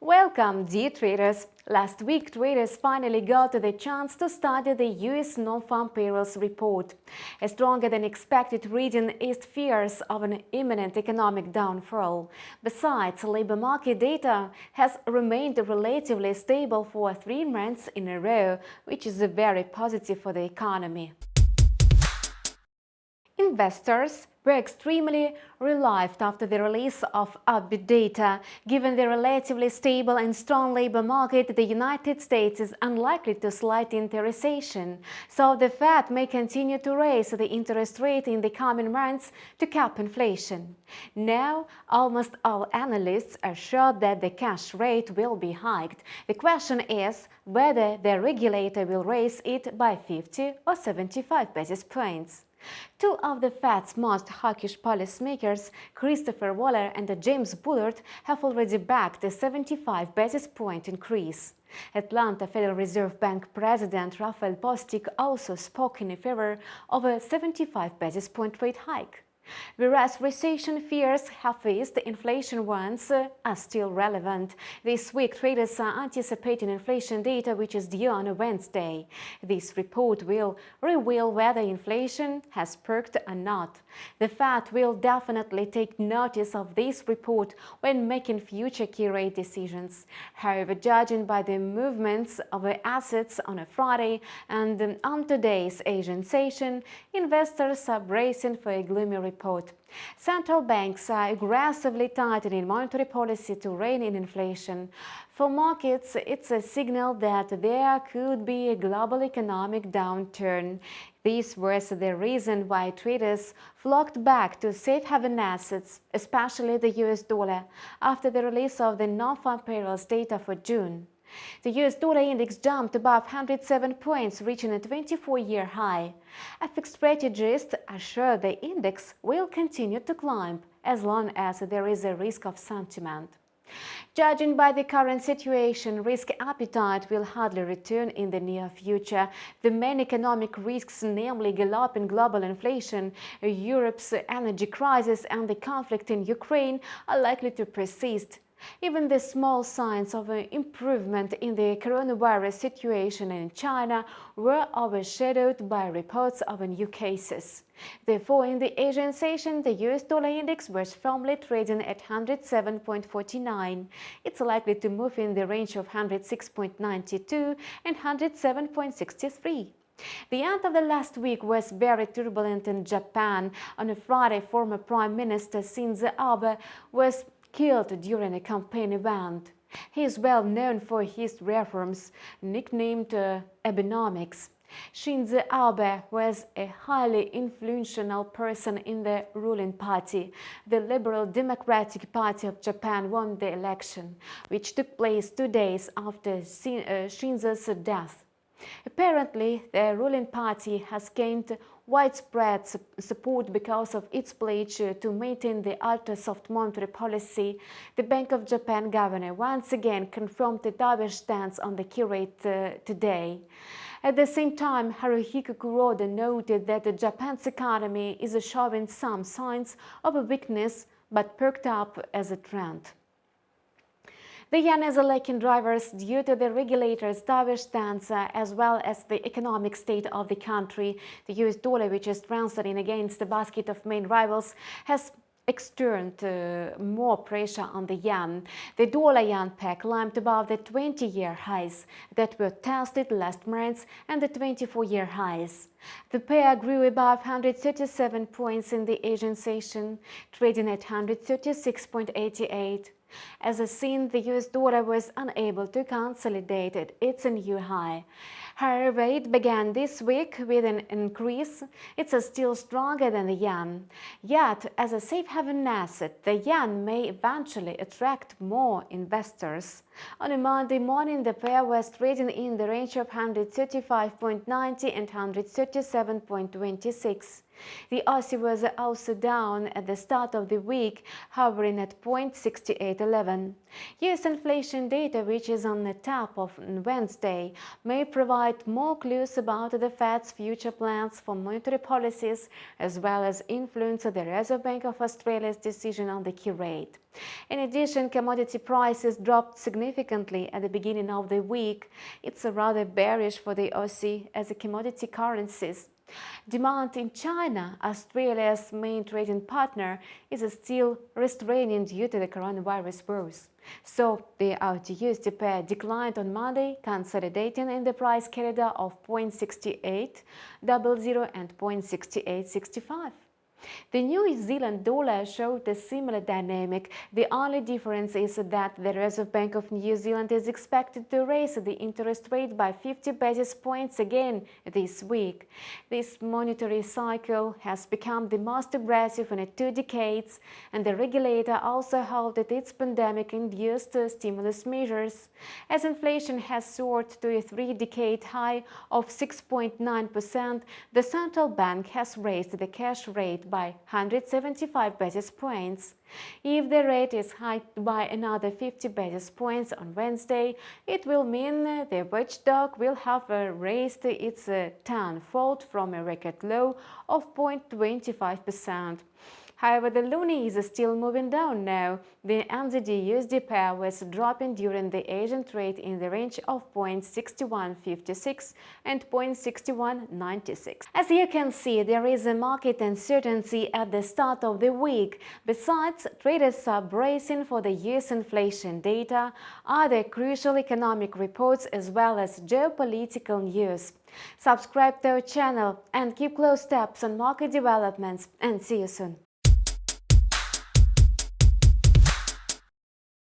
Welcome, dear traders! Last week, traders finally got the chance to study the US non-farm payrolls report. A stronger than expected reading eased fears of an imminent economic downfall. Besides, labor market data has remained relatively stable for 3 months in a row, which is very positive for the economy. Investors were extremely relieved after the release of upbeat data. Given the relatively stable and strong labor market, the United States is unlikely to slide into recession, so the Fed may continue to raise the interest rate in the coming months to cap inflation. Now, almost all analysts are sure that the cash rate will be hiked. The question is whether the regulator will raise it by 50 or 75 basis points. Two of the Fed's most hawkish policymakers, Christopher Waller and James Bullard, have already backed a 75 basis point increase. Atlanta Federal Reserve Bank President Raphael Bostic also spoke in favor of a 75 basis point rate hike. Whereas recession fears have eased, inflation ones are still relevant. This week, traders are anticipating inflation data which is due on a Wednesday. This report will reveal whether inflation has perked or not. The Fed will definitely take notice of this report when making future key rate decisions. However, judging by the movements of the assets on a Friday and on today's Asian session, investors are bracing for a gloomy report. Central banks are aggressively tightening monetary policy to rein in inflation. For markets, it's a signal that there could be a global economic downturn. This was the reason why traders flocked back to safe haven assets, especially the US dollar, after the release of the non-farm payrolls data for June. The US dollar index jumped above 107 points, reaching a 24-year high. FX strategists are sure the index will continue to climb as long as there is a risk of sentiment. Judging by the current situation, risk appetite will hardly return in the near future. The main economic risks, namely galloping global inflation, Europe's energy crisis and the conflict in Ukraine, are likely to persist. Even the small signs of an improvement in the coronavirus situation in China were overshadowed by reports of new cases. Therefore, in the Asian session, the US dollar index was firmly trading at 107.49. It's likely to move in the range of 106.92 and 107.63. The end of the last week was very turbulent in Japan. On a Friday, former Prime Minister Shinzo Abe was killed during a campaign event. He is well known for his reforms, nicknamed Abenomics. Shinzo Abe was a highly influential person in the ruling party. The Liberal Democratic Party of Japan won the election, which took place 2 days after Shinzo's death. Apparently, the ruling party has gained widespread support because of its pledge to maintain the ultra-soft monetary policy. The Bank of Japan governor once again confirmed the dovish stance on the key rate today. At the same time, Haruhiko Kuroda noted that Japan's economy is showing some signs of a weakness but perked up as a trend. The yen is lacking drivers due to the regulator's dovish stance as well as the economic state of the country. The US dollar, which is strengthening against the basket of main rivals, has exerted more pressure on the yen. The dollar-yen pair climbed above the 20-year highs that were tested last month and the 24-year highs. The pair grew above 137 points in the Asian session, trading at 136.88. As seen, the US dollar was unable to consolidate at its new high. However, it began this week with an increase. It's still stronger than the yen. Yet, as a safe haven asset, the yen may eventually attract more investors. On a Monday morning, the pair was trading in the range of 135.90 and 137.26. The Aussie was also down at the start of the week, hovering at 0.6811. US inflation data, which is on the tap of Wednesday, may provide provide more clues about the Fed's future plans for monetary policies, as well as influence the Reserve Bank of Australia's decision on the key rate. In addition, commodity prices dropped significantly at the beginning of the week. It's rather bearish for the Aussie as a commodity currencies. Demand in China, Australia's main trading partner, is still restraining due to the coronavirus woes. So the AUD-USD pair declined on Monday, consolidating in the price corridor of 0.6800 and 0.6865. The New Zealand dollar showed a similar dynamic. The only difference is that the Reserve Bank of New Zealand is expected to raise the interest rate by 50 basis points again this week. This monetary cycle has become the most aggressive in 2 decades, and the regulator also halted its pandemic-induced stimulus measures. As inflation has soared to a 3-decade high of 6.9%, the central bank has raised the cash rate by 175 basis points. If the rate is hiked by another 50 basis points on Wednesday, it will mean the watchdog will have raised its tenfold from a record low of 0.25%. However, the loonie is still moving down now. The NZD-USD pair was dropping during the Asian trade in the range of 0.6156 and 0.6196. As you can see, there is a market uncertainty at the start of the week. Besides, traders are bracing for the US inflation data, other crucial economic reports, as well as geopolitical news. Subscribe to our channel and keep close tabs on market developments, and see you soon.